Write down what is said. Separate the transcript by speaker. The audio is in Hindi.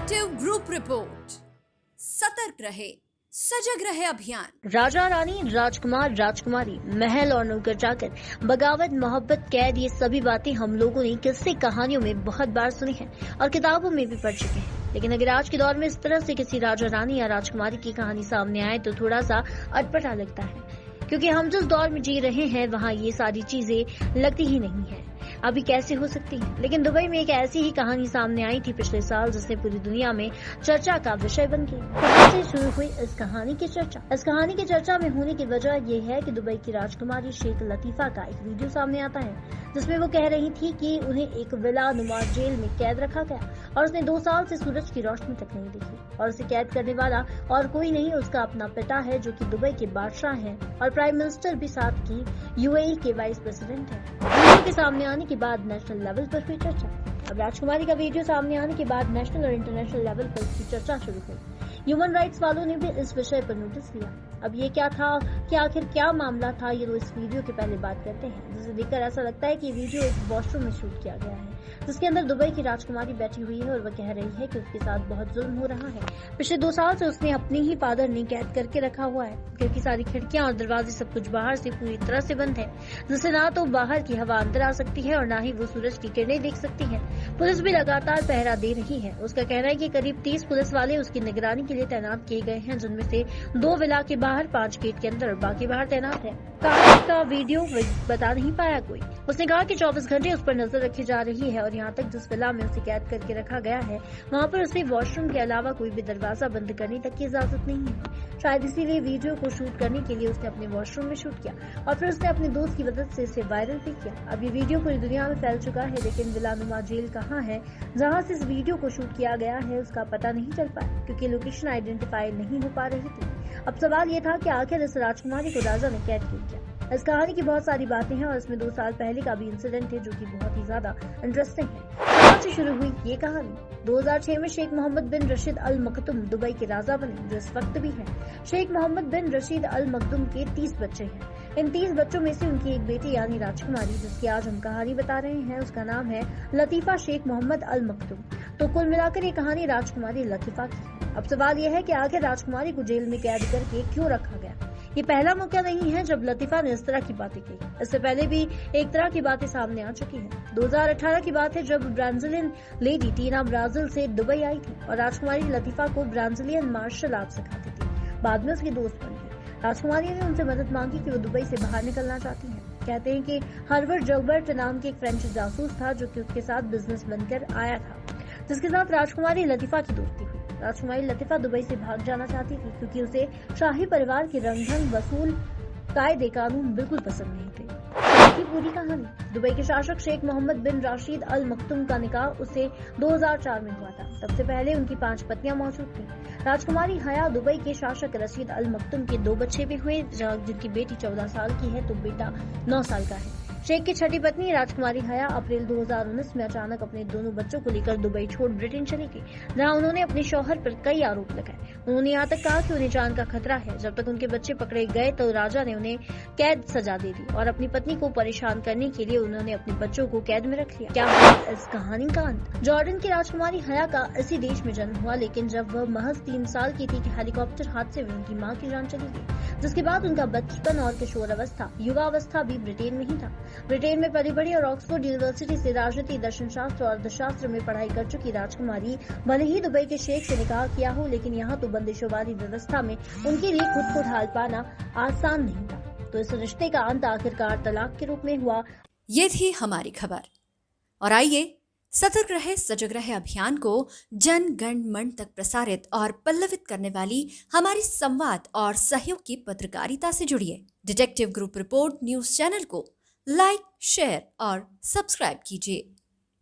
Speaker 1: Detective group report. सतर्क रहे, सजग रहे अभियान।
Speaker 2: राजा रानी, राजकुमार, राजकुमारी, महल और नौकर चाकर, बगावत, मोहब्बत, कैद, ये सभी बातें हम लोगों ने किस्से कहानियों में बहुत बार सुनी हैं और किताबों में भी पढ़ चुके हैं। लेकिन अगर आज के दौर में इस तरह से किसी राजा रानी या राजकुमारी की कहानी सामने आए तो थोड़ा सा अटपटा लगता है, क्योंकि हम जिस दौर में जी रहे हैं वहाँ ये सारी चीजें लगती ही नहीं है। अभी कैसे हो सकती है? लेकिन दुबई में एक ऐसी ही कहानी सामने आई थी पिछले साल, जिसने पूरी दुनिया में चर्चा का विषय बन गई। कहाँ से शुरू हुई इस कहानी की चर्चा? इस कहानी की चर्चा में होने की वजह ये है कि दुबई की राजकुमारी शेख लतीफा का एक वीडियो सामने आता है, जिसमें वो कह रही थी कि उन्हें एक विला नुमा जेल में कैद रखा गया और उसने 2 साल से सूरज की रोशनी तक नहीं देखी और उसे कैद करने वाला और कोई नहीं, उसका अपना पिता है जो कि दुबई के बादशाह हैं और प्राइम मिनिस्टर भी साथ की यूएई के वाइस प्रेसिडेंट है। वीडियो के सामने आने के बाद नेशनल लेवल पर हुई चर्चा। अब राजकुमारी का वीडियो सामने आने के बाद नेशनल और इंटरनेशनल लेवल पर इसकी चर्चा शुरू हुई। ह्यूमन राइट्स वालों ने भी इस विषय पर नोटिस लिया। अब ये क्या था कि आखिर क्या मामला था, ये तो इस वीडियो के पहले बात करते हैं, जिसे देखकर ऐसा लगता है कि वीडियो एक वॉशरूम में शूट किया गया है, जिसके अंदर दुबई की राजकुमारी बैठी हुई है और वह कह रही है कि उसके साथ बहुत जुल्म हो रहा है। पिछले 2 साल से उसने अपने ही फादर ने कैद करके रखा हुआ है, क्योंकि सारी खिड़कियां और दरवाजे सब कुछ बाहर से पूरी तरह से बंद है, जिससे ना तो बाहर की हवा अंदर आ सकती है और ना ही वो सूरज की किरणें देख सकती है। पुलिस भी लगातार पहरा दे रही है। उसका कहना है कि करीब 30 पुलिस वाले उसकी निगरानी के लिए तैनात किए गए हैं, जिनमें से 2 विला के बाहर, 5 गेट के अंदर और बाकी बाहर तैनात है। कहानी का वीडियो बता नहीं पाया कोई। उसने कहा कि 24 घंटे उस पर नजर रखी जा रही है और यहाँ तक जिस विला में उसे कैद करके रखा गया है वहाँ पर उसे वॉशरूम के अलावा कोई भी दरवाजा बंद करने तक की इजाजत नहीं है। शायद इसीलिए वीडियो को शूट करने के लिए उसने अपने वॉशरूम में शूट किया और फिर उसने अपने दोस्त की मदद से इसे वायरल भी किया। अब ये वीडियो पूरी दुनिया में फैल चुका है, लेकिन विलानुमा जेल कहाँ है जहाँ से इस वीडियो को शूट किया गया है उसका पता नहीं चल पाया, क्योंकि लोकेशन आइडेंटिफाई नहीं हो पा रही थी। अब सवाल ये था कि आखिर इस राजकुमारी को राजा ने कैद क्यों किया। इस कहानी की बहुत सारी बातें हैं और इसमें 2 साल पहले का भी इंसिडेंट है जो कि बहुत ही ज्यादा इंटरेस्टिंग है। कहाँ से शुरू हुई ये कहानी? 2006 में शेख मोहम्मद बिन रशीद अल मखदूम दुबई के राजा बने, जो इस वक्त भी हैं। शेख मोहम्मद बिन रशीद अल मखदूम के 30 बच्चे हैं। इन 30 बच्चों में से उनकी एक बेटी यानी राजकुमारी, जिसकी आज हम कहानी बता रहे हैं, उसका नाम है लतीफा शेख मोहम्मद अल मखदूम। तो कुल मिलाकर ये कहानी राजकुमारी लतीफा की है। अब सवाल यह है कि आखिर राजकुमारी को जेल में कैद करके क्यों रखा गया? ये पहला मौका नहीं है जब लतीफा ने इस तरह की बातें की। इससे पहले भी एक तरह की बातें सामने आ चुकी हैं। 2018 की बात है जब ब्राजीलियन लेडी टीना ब्राजील से दुबई आई थी और राजकुमारी लतीफा को ब्राजीलियन मार्शल आर्ट सिखाती थी। बाद में उसकी दोस्त बन गई। राजकुमारी ने उनसे मदद मांगी कि वो दुबई से बाहर निकलना चाहती है। कहते हैं कि हर्बर्ट जगबर्ट नाम के एक फ्रेंच जासूस था जो कि उसके साथ बिजनेस बनकर आया था, जिसके साथ राजकुमारी लतीफा की दोस्ती हुई। राजकुमारी लतीफा दुबई से भाग जाना चाहती थी क्योंकि उसे शाही परिवार के रंग-ढंग, वसूल, कायदे कानून बिल्कुल पसंद नहीं थे। की पूरी कहानी। दुबई के शासक शेख मोहम्मद बिन राशिद अल मखदूम का निकाह उसे 2004 में हुआ था। सबसे पहले उनकी 5 पत्नियां मौजूद थीं। राजकुमारी हया दुबई के शासक रशीद अल मखदूम के 2 बच्चे भी हुए, जिनकी बेटी 14 साल की है तो बेटा 9 साल का है। शेख की छठी पत्नी राजकुमारी हया अप्रैल 2019 में अचानक अपने दोनों बच्चों को लेकर दुबई छोड़ ब्रिटेन चली गई, जहां उन्होंने अपने शौहर पर कई आरोप लगाए। उन्होंने यहाँ तक कहा कि उन्हें जान का खतरा है। जब तक उनके बच्चे पकड़े गए तो राजा ने उन्हें कैद सजा दे दी और अपनी पत्नी को परेशान करने के लिए उन्होंने अपने बच्चों को कैद में रख लिया। क्या हुआ इस कहानी का अंत? जॉर्डन की राजकुमारी हया का इसी देश में जन्म हुआ, लेकिन जब वह महज 3 साल की थी कि हेलीकॉप्टर हादसे में उनकी माँ की जान चली गई, जिसके बाद उनका बचपन और किशोरावस्था, युवावस्था भी ब्रिटेन में ही था। ब्रिटेन में पली बढ़ी और ऑक्सफोर्ड यूनिवर्सिटी से राजनीति, दर्शन शास्त्र और अर्थशास्त्र में पढ़ाई कर चुकी राजकुमारी भले ही दुबई के शेख से निकाह किया हो, लेकिन यहाँ तो बंदिशों व्यवस्था में उनके लिए खुद को ढाल पाना आसान नहीं था। तो इस रिश्ते का अंत आखिरकार तलाक के रूप में हुआ।
Speaker 1: ये थी हमारी खबर। और आइए सतर्क रहे, सजग रहे अभियान को जन गण मन तक प्रसारित और पल्लवित करने वाली हमारी संवाद और सहयोग की पत्रकारिता से जुड़िए। Detective group report news channel को लाइक, शेयर और सब्सक्राइब कीजिए।